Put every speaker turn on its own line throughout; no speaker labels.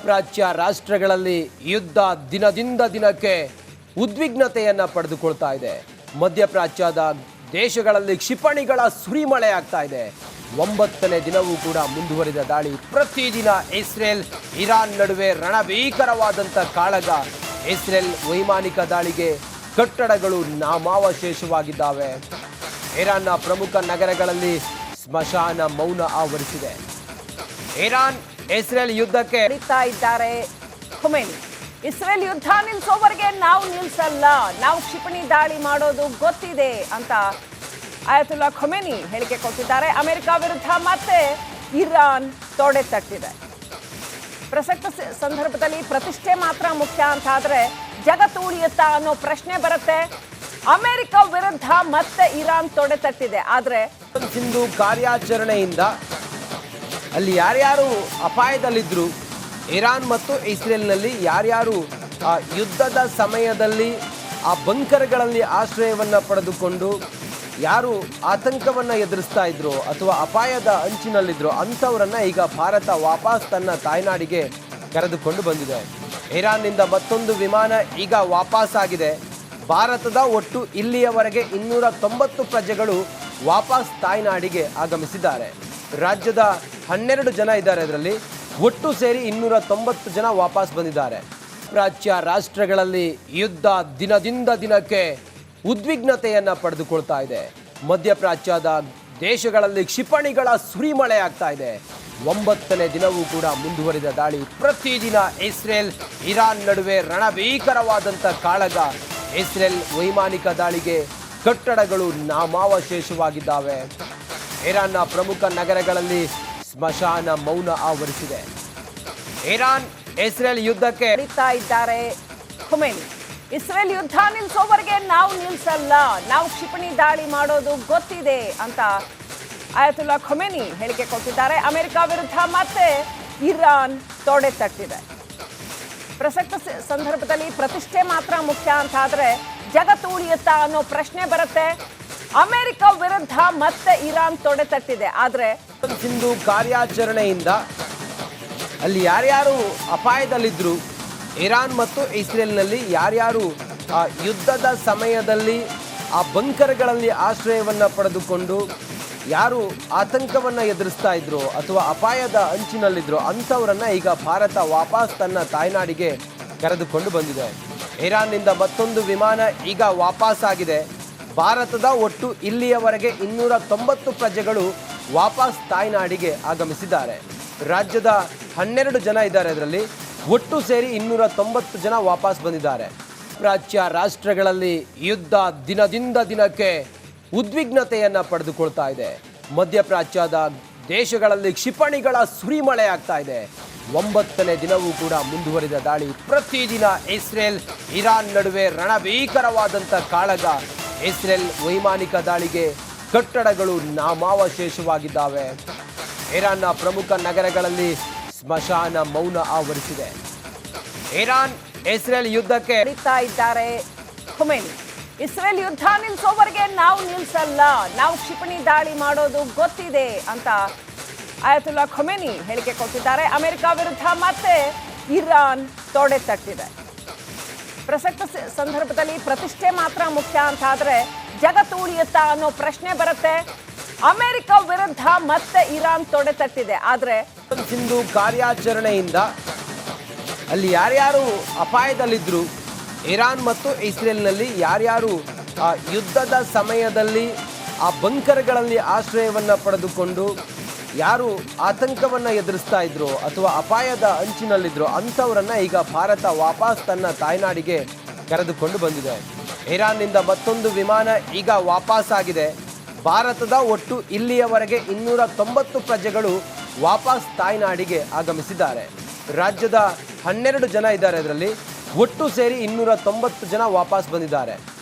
ಪ್ರಾಚ್ಯ ರಾಷ್ಟ್ರಗಳಲ್ಲಿ ಯುದ್ಧ ದಿನದಿಂದ ದಿನಕ್ಕೆ ಉದ್ವಿಗ್ನತೆಯನ್ನ ಪಡೆದುಕೊಳ್ತಾ ಇದೆ. ಮಧ್ಯಪ್ರಾಚ್ಯದ ದೇಶಗಳಲ್ಲಿ ಕ್ಷಿಪಣಿಗಳ ಸುರಿಮಳೆ ಆಗ್ತಾ ಇದೆ. 9ನೇ ದಿನವೂ ಕೂಡ ಮುಂದುವರಿದ ದಾಳಿ. ಪ್ರತಿದಿನ ಇಸ್ರೇಲ್ ಇರಾನ್ ನಡುವೆ ರಣಭೀಕರವಾದಂಥ ಕಾಳಗ. ಇಸ್ರೇಲ್ ವೈಮಾನಿಕ ದಾಳಿಗೆ ಕಟ್ಟಡಗಳು ನಾಮಾವಶೇಷವಾಗಿದ್ದಾವೆ. ಇರಾನ್ನ ಪ್ರಮುಖ ನಗರಗಳಲ್ಲಿ ಸ್ಮಶಾನ ಮೌನ ಆವರಿಸಿದೆ. ಇರಾನ್ ಇಸ್ರೇಲ್ ಯುದ್ಧಕ್ಕೆ
ಕರೀತಾ ಇದ್ದಾರೆ ಖೊಮೇನಿ. ಇಸ್ರೇಲ್ ಯುದ್ಧ ನಿಲ್ಲಿಸೋವರೆಗೆ ನಾವು ನಿಲ್ಲಿಸಲ್ಲ, ನಾವು ಕ್ಷಿಪಣಿ ದಾಳಿ ಮಾಡೋದು ಗೊತ್ತಿದೆ ಅಂತ ಅಯತುಲ್ಲಾ ಖೊಮೇನಿ ಹೇಳಿಕೆ ಕೊಟ್ಟಿದ್ದಾರೆ. ಅಮೆರಿಕ ವಿರುದ್ಧ ಮತ್ತೆ ಇರಾನ್ ತೊಡೆ ತಟ್ಟಿದೆ. ಪ್ರಸಕ್ತ ಸಂದರ್ಭದಲ್ಲಿ ಪ್ರತಿಷ್ಠೆ ಮಾತ್ರ ಮುಖ್ಯ ಅಂತ ಆದ್ರೆ ಜಗತ್ತು ಉಳಿಯುತ್ತಾ ಅನ್ನೋ ಪ್ರಶ್ನೆ ಬರುತ್ತೆ. ಅಮೆರಿಕ ವಿರುದ್ಧ ಮತ್ತೆ ಇರಾನ್ ತೊಡೆ ತಟ್ಟಿದೆ. ಆದ್ರೆ
ಸಿಂಧು ಕಾರ್ಯಾಚರಣೆಯಿಂದ ಅಲ್ಲಿ ಯಾರ್ಯಾರು ಅಪಾಯದಲ್ಲಿದ್ರು, ಇರಾನ್ ಮತ್ತು ಇಸ್ರೇಲ್ನಲ್ಲಿ ಯಾರ್ಯಾರು ಯುದ್ಧದ ಸಮಯದಲ್ಲಿ ಆ ಬಂಕರ್ಗಳಲ್ಲಿ ಆಶ್ರಯವನ್ನು ಪಡೆದುಕೊಂಡು ಯಾರು ಆತಂಕವನ್ನು ಎದುರಿಸ್ತಾ ಇದ್ರು ಅಥವಾ ಅಪಾಯದ ಅಂಚಿನಲ್ಲಿದ್ರು ಅಂಥವರನ್ನ ಈಗ ಭಾರತ ವಾಪಸ್ ತನ್ನ ತಾಯ್ನಾಡಿಗೆ ಕರೆದುಕೊಂಡು ಬಂದಿದೆ. ಇರಾನ್ನಿಂದ ಮತ್ತೊಂದು ವಿಮಾನ ಈಗ ವಾಪಸ್ ಆಗಿದೆ. ಭಾರತದ ಒಟ್ಟು ಇಲ್ಲಿಯವರೆಗೆ 290 ಪ್ರಜೆಗಳು ವಾಪಸ್ ತಾಯ್ನಾಡಿಗೆ ಆಗಮಿಸಿದ್ದಾರೆ. ರಾಜ್ಯದ 12 ಜನ ಇದ್ದಾರೆ. ಅದರಲ್ಲಿ ಒಟ್ಟು ಸೇರಿ 290 ಜನ ವಾಪಸ್ ಬಂದಿದ್ದಾರೆ. ಪ್ರಾಚ್ಯ ರಾಷ್ಟ್ರಗಳಲ್ಲಿ ಯುದ್ಧ ದಿನದಿಂದ ದಿನಕ್ಕೆ ಉದ್ವಿಗ್ನತೆಯನ್ನ ಪಡೆದುಕೊಳ್ತಾ ಇದೆ. ಮಧ್ಯಪ್ರಾಚ್ಯದ ದೇಶಗಳಲ್ಲಿ ಕ್ಷಿಪಣಿಗಳ ಸುರಿಮಳೆ ಆಗ್ತಾ ಇದೆ. 9ನೇ ದಿನವೂ ಕೂಡ ಮುಂದುವರಿದ ದಾಳಿ. ಪ್ರತಿದಿನ ಇಸ್ರೇಲ್ ಇರಾನ್ ನಡುವೆ ರಣಭೀಕರವಾದಂಥ ಕಾಳಗ. ಇಸ್ರೇಲ್ ವೈಮಾನಿಕ ದಾಳಿಗೆ ಕಟ್ಟಡಗಳು ನಾಮಾವಶೇಷವಾಗಿದ್ದಾವೆ. ಇರಾನ್ನ ಪ್ರಮುಖ ನಗರಗಳಲ್ಲಿ ಸ್ಮಶಾನ ಮೌನ ಆವರಿಸಿದೆ. ಇರಾನ್ ಇಸ್ರೇಲ್ ಯುದ್ಧಕ್ಕೆ
ಕರೀತಾ ಇದ್ದಾರೆ ಖೊಮೇನಿ. ಇಸ್ರೇಲ್ ಯುದ್ಧ ನಿಲ್ಲಿಸೋವರೆಗೆ ನಾವು ನಿಲ್ಲಿಸಲ್ಲ, ನಾವು ಕ್ಷಿಪಣಿ ದಾಳಿ ಮಾಡೋದು ಗೊತ್ತಿದೆ ಅಂತ ಅಯತುಲ್ಲಾ ಖೊಮೇನಿ ಹೇಳಿಕೆ ಕೊಟ್ಟಿದ್ದಾರೆ. ಅಮೆರಿಕ ವಿರುದ್ಧ ಮತ್ತೆ ಇರಾನ್ ತೊಡೆ ತಟ್ಟಿದೆ. ಪ್ರಸಕ್ತ ಸಂದರ್ಭದಲ್ಲಿ ಪ್ರತಿಷ್ಠೆ ಮಾತ್ರ ಮುಖ್ಯ ಅಂತ ಆದ್ರೆ ಜಗತ್ತು ಉಳಿಯುತ್ತಾ ಅನ್ನೋ ಪ್ರಶ್ನೆ ಬರುತ್ತೆ. ಅಮೆರಿಕ ವಿರುದ್ಧ ಮತ್ತೆ ಇರಾನ್ ತೊಡೆ ತಟ್ಟಿದೆ. ಆದ್ರೆ
ಸಿಂಧು ಕಾರ್ಯಾಚರಣೆಯಿಂದ ಅಲ್ಲಿ ಯಾರ್ಯಾರು ಅಪಾಯದಲ್ಲಿದ್ರು, ಇರಾನ್ ಮತ್ತು ಇಸ್ರೇಲ್ನಲ್ಲಿ ಯಾರ್ಯಾರು ಯುದ್ಧದ ಸಮಯದಲ್ಲಿ ಆ ಬಂಕರ್ಗಳಲ್ಲಿ ಆಶ್ರಯವನ್ನು ಪಡೆದುಕೊಂಡು ಯಾರು ಆತಂಕವನ್ನು ಎದುರಿಸ್ತಾ ಇದ್ರು ಅಥವಾ ಅಪಾಯದ ಅಂಚಿನಲ್ಲಿದ್ರು ಅಂಥವರನ್ನ ಈಗ ಭಾರತ ವಾಪಸ್ ತನ್ನ ತಾಯ್ನಾಡಿಗೆ ಕರೆದುಕೊಂಡು ಬಂದಿದೆ. ಇರಾನ್ನಿಂದ ಮತ್ತೊಂದು ವಿಮಾನ ಈಗ ವಾಪಸ್ ಆಗಿದೆ. ಭಾರತದ ಒಟ್ಟು ಇಲ್ಲಿಯವರೆಗೆ 290 ಪ್ರಜೆಗಳು ವಾಪಸ್ ತಾಯ್ನಾಡಿಗೆ ಆಗಮಿಸಿದ್ದಾರೆ. ರಾಜ್ಯದ 12 ಜನ ಇದ್ದಾರೆ. ಅದರಲ್ಲಿ ಒಟ್ಟು ಸೇರಿ 290 ಜನ ವಾಪಸ್ ಬಂದಿದ್ದಾರೆ. ಪ್ರಾಚ್ಯ ರಾಷ್ಟ್ರಗಳಲ್ಲಿ ಯುದ್ಧ ದಿನದಿಂದ ದಿನಕ್ಕೆ ಉದ್ವಿಗ್ನತೆಯನ್ನ ಪಡೆದುಕೊಳ್ತಾ ಇದೆ. ಮಧ್ಯಪ್ರಾಚ್ಯದ ದೇಶಗಳಲ್ಲಿ ಕ್ಷಿಪಣಿಗಳ ಸುರಿಮಳೆ ಆಗ್ತಾ ಇದೆ. 9ನೇ ದಿನವೂ ಕೂಡ ಮುಂದುವರಿದ ದಾಳಿ. ಪ್ರತಿದಿನ ಇಸ್ರೇಲ್ ಇರಾನ್ ನಡುವೆ ರಣಭೀಕರವಾದಂಥ ಕಾಳಗ. ಇಸ್ರೇಲ್ ವೈಮಾನಿಕ ದಾಳಿಗೆ ಕಟ್ಟಡಗಳು ನಾಮಾವಶೇಷವಾಗಿದ್ದಾವೆ. ಇರಾನ್ನ ಪ್ರಮುಖ ನಗರಗಳಲ್ಲಿ ಸ್ಮಶಾನ ಮೌನ ಆವರಿಸಿದೆ. ಇರಾನ್ ಇಸ್ರೇಲ್ ಯುದ್ಧಕ್ಕೆ
ಕರೀತಾ ಇದ್ದಾರೆ ಖೊಮೇನಿ. ಇಸ್ರೇಲ್ ಯುದ್ಧ ನಿಲ್ಲಿಸೋವರೆಗೆ ನಾವು ನಿಲ್ಲಿಸಲ್ಲ, ನಾವು ಕ್ಷಿಪಣಿ ದಾಳಿ ಮಾಡೋದು ಗೊತ್ತಿದೆ ಅಂತ ಅಯತುಲ್ಲಾ ಖೊಮೇನಿ ಹೇಳಿಕೆ ಕೊಟ್ಟಿದ್ದಾರೆ. ಅಮೆರಿಕ ವಿರುದ್ಧ ಮತ್ತೆ ಇರಾನ್ ತೊಡೆ ತಟ್ಟಿದೆ. ಪ್ರಸಕ್ತ ಸಂದರ್ಭದಲ್ಲಿ ಪ್ರತಿಷ್ಠೆ ಮಾತ್ರ ಮುಖ್ಯ ಅಂತ ಆದ್ರೆ ಜಗತ್ತು ಉಳಿಯುತ್ತಾ ಅನ್ನೋ ಪ್ರಶ್ನೆ ಬರುತ್ತೆ. ಅಮೆರಿಕ ವಿರುದ್ಧ ಮತ್ತೆ ಇರಾನ್ ತೊಡೆ ತಟ್ಟಿದೆ. ಆದ್ರೆ
ಸಿಂಧು ಕಾರ್ಯಾಚರಣೆಯಿಂದ ಅಲ್ಲಿ ಯಾರ್ಯಾರು ಅಪಾಯದಲ್ಲಿದ್ರು, ಇರಾನ್ ಮತ್ತು ಇಸ್ರೇಲ್ನಲ್ಲಿ ಯಾರ್ಯಾರು ಯುದ್ಧದ ಸಮಯದಲ್ಲಿ ಆ ಬಂಕರ್ಗಳಲ್ಲಿ ಆಶ್ರಯವನ್ನು ಪಡೆದುಕೊಂಡು ಯಾರು ಆತಂಕವನ್ನು ಎದುರಿಸ್ತಾ ಇದ್ರು ಅಥವಾ ಅಪಾಯದ ಅಂಚಿನಲ್ಲಿದ್ರು ಅಂಥವರನ್ನ ಈಗ ಭಾರತ ವಾಪಸ್ ತನ್ನ ತಾಯ್ನಾಡಿಗೆ ಕರೆದುಕೊಂಡು ಬಂದಿದೆ. ಇರಾನ್ನಿಂದ ಮತ್ತೊಂದು ವಿಮಾನ ಈಗ ವಾಪಸ್ ಆಗಿದೆ. ಭಾರತದ ಒಟ್ಟು ಇಲ್ಲಿಯವರೆಗೆ 290 ಪ್ರಜೆಗಳು ವಾಪಸ್ ತಾಯ್ನಾಡಿಗೆ ಆಗಮಿಸಿದ್ದಾರೆ. ರಾಜ್ಯದ 12 ಜನ ಇದ್ದಾರೆ. ಅದರಲ್ಲಿ ಒಟ್ಟು ಸೇರಿ 290 ಜನ ವಾಪಸ್ ಬಂದಿದ್ದಾರೆ.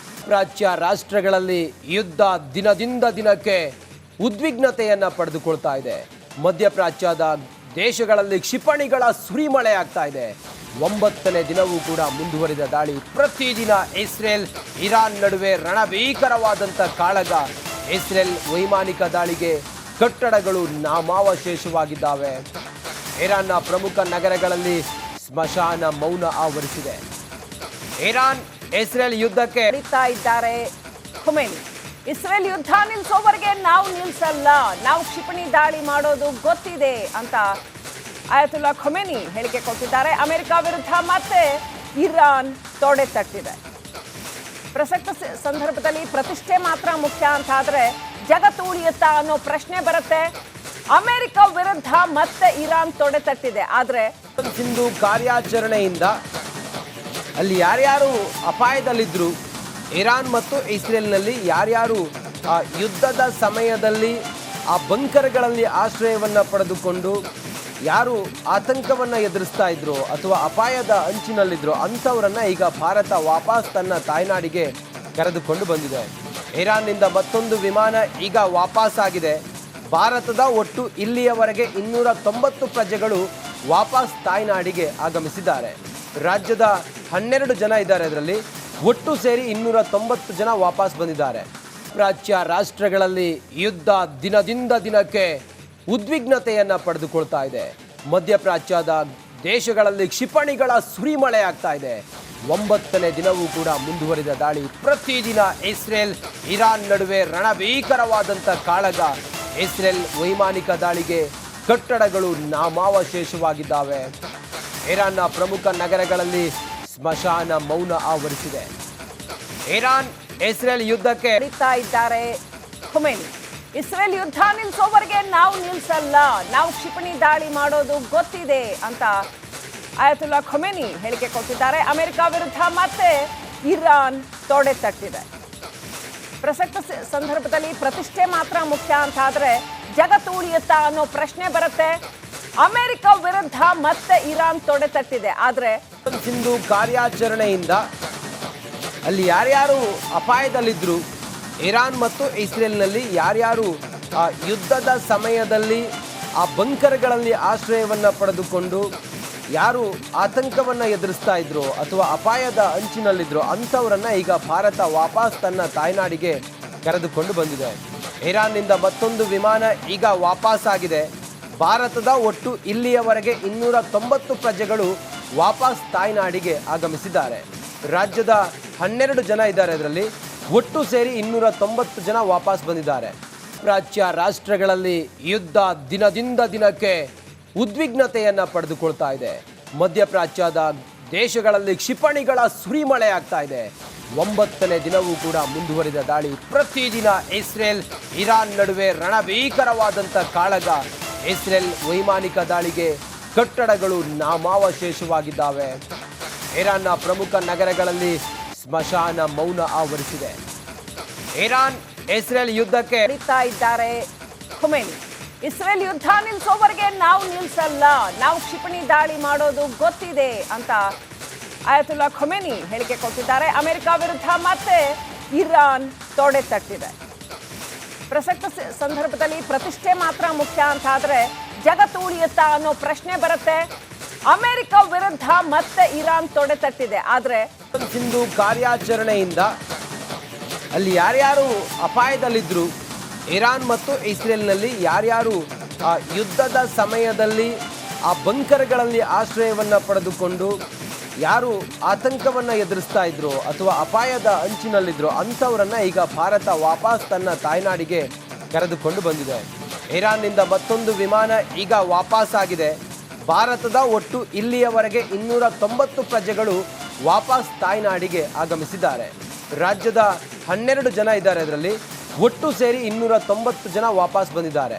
ಪ್ರಾಚ್ಯ ರಾಷ್ಟ್ರಗಳಲ್ಲಿ ಯುದ್ಧ ದಿನದಿಂದ ದಿನಕ್ಕೆ ಉದ್ವಿಗ್ನತೆಯನ್ನ ಪಡೆದುಕೊಳ್ತಾ ಇದೆ. ಮಧ್ಯಪ್ರಾಚ್ಯದ ದೇಶಗಳಲ್ಲಿ ಕ್ಷಿಪಣಿಗಳ ಸುರಿಮಳೆ ಆಗ್ತಾ ಇದೆ. 9ನೇ ದಿನವೂ ಕೂಡ ಮುಂದುವರಿದ ದಾಳಿ. ಪ್ರತಿದಿನ ಇಸ್ರೇಲ್ ಇರಾನ್ ನಡುವೆ ರಣಭೀಕರವಾದಂಥ ಕಾಳಗ. ಇಸ್ರೇಲ್ ವೈಮಾನಿಕ ದಾಳಿಗೆ ಕಟ್ಟಡಗಳು ನಾಮಾವಶೇಷವಾಗಿದ್ದಾವೆ. ಇರಾನ್ನ ಪ್ರಮುಖ ನಗರಗಳಲ್ಲಿ ಸ್ಮಶಾನ ಮೌನ ಆವರಿಸಿದೆ. ಇರಾನ್ ಇಸ್ರೇಲ್ ಯುದ್ಧಕ್ಕೆ
ಕರೀತಾ ಇದ್ದಾರೆ ಖೊಮೇನಿ. ಇಸ್ರೇಲ್ ಯುದ್ಧ ನಿಲ್ಸೋವರೆಗೆ ನಾವು ನಿಲ್ಸಲ್ಲ, ನಾವು ಕ್ಷಿಪಣಿ ದಾಳಿ ಮಾಡೋದು ಗೊತ್ತಿದೆ ಅಂತ ಆಯತುಲ್ಲಾ ಖೊಮೇನಿ ಹೇಳಿಕೆ ಕೊಟ್ಟಿದ್ದಾರೆ. ಅಮೆರಿಕ ವಿರುದ್ಧ ಮತ್ತೆ ಇರಾನ್ ತೊಡೆ ತಟ್ಟಿದೆ. ಪ್ರಸಕ್ತ ಸಂದರ್ಭದಲ್ಲಿ ಪ್ರತಿಷ್ಠೆ ಮಾತ್ರ ಮುಖ್ಯ ಅಂತ ಆದ್ರೆ ಜಗತ್ತು ಉಳಿಯುತ್ತಾ ಅನ್ನೋ ಪ್ರಶ್ನೆ ಬರುತ್ತೆ. ಅಮೆರಿಕ ವಿರುದ್ಧ ಮತ್ತೆ ಇರಾನ್ ತೊಡೆ ತಟ್ಟಿದೆ. ಆದ್ರೆ
ಸಿಂಧು ಕಾರ್ಯಾಚರಣೆಯಿಂದ ಅಲ್ಲಿ ಯಾರ್ಯಾರು ಅಪಾಯದಲ್ಲಿದ್ರು, ಇರಾನ್ ಮತ್ತು ಇಸ್ರೇಲ್ನಲ್ಲಿ ಯಾರ್ಯಾರು ಯುದ್ಧದ ಸಮಯದಲ್ಲಿ ಆ ಬಂಕರ್ಗಳಲ್ಲಿ ಆಶ್ರಯವನ್ನು ಪಡೆದುಕೊಂಡು ಯಾರು ಆತಂಕವನ್ನು ಎದುರಿಸ್ತಾ ಇದ್ರು ಅಥವಾ ಅಪಾಯದ ಅಂಚಿನಲ್ಲಿದ್ರು ಅಂಥವರನ್ನ ಈಗ ಭಾರತ ವಾಪಸ್ ತನ್ನ ತಾಯ್ನಾಡಿಗೆ ಕರೆದುಕೊಂಡು ಬಂದಿದೆ. ಇರಾನ್ನಿಂದ ಮತ್ತೊಂದು ವಿಮಾನ ಈಗ ವಾಪಸ್ ಆಗಿದೆ. ಭಾರತದ ಒಟ್ಟು ಇಲ್ಲಿಯವರೆಗೆ 290 ಪ್ರಜೆಗಳು ವಾಪಸ್ ತಾಯ್ನಾಡಿಗೆ ಆಗಮಿಸಿದ್ದಾರೆ. ರಾಜ್ಯದ 12 ಜನ ಇದ್ದಾರೆ. ಅದರಲ್ಲಿ ಒಟ್ಟು ಸೇರಿ 290 ಜನ ವಾಪಸ್ ಬಂದಿದ್ದಾರೆ. ಪ್ರಾಚ್ಯ ರಾಷ್ಟ್ರಗಳಲ್ಲಿ ಯುದ್ಧ ದಿನದಿಂದ ದಿನಕ್ಕೆ ಉದ್ವಿಗ್ನತೆಯನ್ನು ಪಡೆದುಕೊಳ್ತಾ ಇದೆ. ಮಧ್ಯಪ್ರಾಚ್ಯದ ದೇಶಗಳಲ್ಲಿ ಕ್ಷಿಪಣಿಗಳ ಸುರಿಮಳೆ ಆಗ್ತಾ ಇದೆ. 9ನೇ ದಿನವೂ ಕೂಡ ಮುಂದುವರಿದ ದಾಳಿ. ಪ್ರತಿದಿನ ಇಸ್ರೇಲ್ ಇರಾನ್ ನಡುವೆ ರಣಭೀಕರವಾದಂಥ ಕಾಳಗ. ಇಸ್ರೇಲ್ ವೈಮಾನಿಕ ದಾಳಿಗೆ ಕಟ್ಟಡಗಳು ನಾಮಾವಶೇಷವಾಗಿದ್ದಾವೆ. ಇರಾನ್ನ ಪ್ರಮುಖ ನಗರಗಳಲ್ಲಿ ಸ್ಮಶಾನ ಮೌನ ಆವರಿಸಿದೆ. ಇರಾನ್ ಇಸ್ರೇಲ್ ಯುದ್ಧಕ್ಕೆ
ಕರೀತಾ ಇದ್ದಾರೆ ಖೊಮೇನಿ. ಇಸ್ರೇಲ್ ಯುದ್ಧ ನಿಲ್ಸೋವರೆಗೆ ನಾವು ನಿಲ್ಸಲ್ಲ, ನಾವು ಕ್ಷಿಪಣಿ ದಾಳಿ ಮಾಡೋದು ಗೊತ್ತಿದೆ ಅಂತ ಆಯತುಲ್ಲಾ ಖೊಮೇನಿ ಹೇಳಿಕೆ ಕೊಟ್ಟಿದ್ದಾರೆ. ಅಮೆರಿಕ ವಿರುದ್ಧ ಮತ್ತೆ ಇರಾನ್ ತೊಡೆ ತಟ್ಟಿದೆ. ಪ್ರಸಕ್ತ ಸಂದರ್ಭದಲ್ಲಿ ಪ್ರತಿಷ್ಠೆ ಮಾತ್ರ ಮುಖ್ಯ ಅಂತ ಆದ್ರೆ ಜಗತ್ತು ಉಳಿಯುತ್ತಾ ಅನ್ನೋ ಪ್ರಶ್ನೆ ಬರುತ್ತೆ. ಅಮೆರಿಕ ವಿರುದ್ಧ ಮತ್ತೆ ಇರಾನ್ ತೊಡೆ ತಟ್ಟಿದೆ. ಆದ್ರೆ
ಸಿಂಧು ಕಾರ್ಯಾಚರಣೆಯಿಂದ ಅಲ್ಲಿ ಯಾರ್ಯಾರು ಅಪಾಯದಲ್ಲಿದ್ರು, ಇರಾನ್ ಮತ್ತು ಇಸ್ರೇಲ್ನಲ್ಲಿ ಯಾರ್ಯಾರು ಯುದ್ಧದ ಸಮಯದಲ್ಲಿ ಆ ಬಂಕರ್ಗಳಲ್ಲಿ ಆಶ್ರಯವನ್ನು ಪಡೆದುಕೊಂಡು ಯಾರು ಆತಂಕವನ್ನು ಎದುರಿಸ್ತಾ ಇದ್ರು ಅಥವಾ ಅಪಾಯದ ಅಂಚಿನಲ್ಲಿದ್ರು ಅಂಥವರನ್ನ ಈಗ ಭಾರತ ವಾಪಸ್ ತನ್ನ ತಾಯ್ನಾಡಿಗೆ ಕರೆದುಕೊಂಡು ಬಂದಿದೆ. ಇರಾನ್ನಿಂದ ಮತ್ತೊಂದು ವಿಮಾನ ಈಗ ವಾಪಸ್ ಆಗಿದೆ. ಭಾರತದ ಒಟ್ಟು ಇಲ್ಲಿಯವರೆಗೆ 290 ಪ್ರಜೆಗಳು ವಾಪಸ್ ತಾಯ್ನಾಡಿಗೆ ಆಗಮಿಸಿದ್ದಾರೆ. ರಾಜ್ಯದ 12 ಜನ ಇದ್ದಾರೆ. ಅದರಲ್ಲಿ ಒಟ್ಟು ಸೇರಿ 290 ಜನ ವಾಪಸ್ ಬಂದಿದ್ದಾರೆ. ಪ್ರಾಚ್ಯ ರಾಷ್ಟ್ರಗಳಲ್ಲಿ ಯುದ್ಧ ದಿನದಿಂದ ದಿನಕ್ಕೆ ಉದ್ವಿಗ್ನತೆಯನ್ನು ಪಡೆದುಕೊಳ್ತಾ ಇದೆ. ಮಧ್ಯಪ್ರಾಚ್ಯದ ದೇಶಗಳಲ್ಲಿ ಕ್ಷಿಪಣಿಗಳ ಸುರಿಮಳೆ ಆಗ್ತಾ ಇದೆ. 9ನೇ ದಿನವೂ ಕೂಡ ಮುಂದುವರಿದ ದಾಳಿ. ಪ್ರತಿದಿನ ಇಸ್ರೇಲ್ ಇರಾನ್ ನಡುವೆ ರಣಭೀಕರವಾದಂಥ ಕಾಳಗ. ಇಸ್ರೇಲ್ ವೈಮಾನಿಕ ದಾಳಿಗೆ ಕಟ್ಟಡಗಳು ನಾಮಾವಶೇಷವಾಗಿದ್ದಾವೆ. ಇರಾನ್ನ ಪ್ರಮುಖ ನಗರಗಳಲ್ಲಿ ಸ್ಮಶಾನ ಮೌನ ಆವರಿಸಿದೆ. ಇರಾನ್ ಇಸ್ರೇಲ್ ಯುದ್ಧಕ್ಕೆ
ಕರೀತಾ ಇದ್ದಾರೆ ಖೊಮೇನಿ. ಇಸ್ರೇಲ್ ಯುದ್ಧ ನಿಲ್ಸೋವರೆಗೆ ನಾವು ನಿಲ್ಸಲ್ಲ, ನಾವು ಕ್ಷಿಪಣಿ ದಾಳಿ ಮಾಡೋದು ಗೊತ್ತಿದೆ ಅಂತ ಆಯತುಲ್ಲಾ ಖೊಮೇನಿ ಹೇಳಿಕೆ ಕೊಟ್ಟಿದ್ದಾರೆ. ಅಮೆರಿಕ ವಿರುದ್ಧ ಮತ್ತೆ ಇರಾನ್ ತೊಡೆ ತಟ್ಟಿದೆ. ಪ್ರಸಕ್ತ ಸಂದರ್ಭದಲ್ಲಿ ಪ್ರತಿಷ್ಠೆ ಮಾತ್ರ ಮುಖ್ಯ ಅಂತ ಆದ್ರೆ ಜಗತ್ತು ಉಳಿಯುತ್ತಾ ಅನ್ನೋ ಪ್ರಶ್ನೆ ಬರುತ್ತೆ. ಅಮೆರಿಕ ವಿರುದ್ಧ ಮತ್ತೆ ಇರಾನ್ ತೊಡೆ ತಟ್ಟಿದೆ. ಆದ್ರೆ
ಸಿಂಧು ಕಾರ್ಯಾಚರಣೆಯಿಂದ ಅಲ್ಲಿ ಯಾರ್ಯಾರು ಅಪಾಯದಲ್ಲಿದ್ರು, ಇರಾನ್ ಮತ್ತು ಇಸ್ರೇಲ್ನಲ್ಲಿ ಯಾರ್ಯಾರು ಯುದ್ಧದ ಸಮಯದಲ್ಲಿ ಆ ಬಂಕರ್ಗಳಲ್ಲಿ ಆಶ್ರಯವನ್ನು ಪಡೆದುಕೊಂಡು ಯಾರು ಆತಂಕವನ್ನು ಎದುರಿಸ್ತಾ ಇದ್ರು ಅಥವಾ ಅಪಾಯದ ಅಂಚಿನಲ್ಲಿದ್ರು ಅಂಥವರನ್ನ ಈಗ ಭಾರತ ವಾಪಸ್ ತನ್ನ ತಾಯ್ನಾಡಿಗೆ ಕರೆದುಕೊಂಡು ಬಂದಿದೆ. ಇರಾನ್ನಿಂದ ಮತ್ತೊಂದು ವಿಮಾನ ಈಗ ವಾಪಸ್ ಆಗಿದೆ. ಭಾರತದ ಒಟ್ಟು ಇಲ್ಲಿಯವರೆಗೆ 290 ಪ್ರಜೆಗಳು ವಾಪಸ್ ತಾಯ್ನಾಡಿಗೆ ಆಗಮಿಸಿದ್ದಾರೆ. ರಾಜ್ಯದ 12 ಜನ ಇದ್ದಾರೆ. ಅದರಲ್ಲಿ ಒಟ್ಟು ಸೇರಿ 290 ಜನ ವಾಪಸ್ ಬಂದಿದ್ದಾರೆ.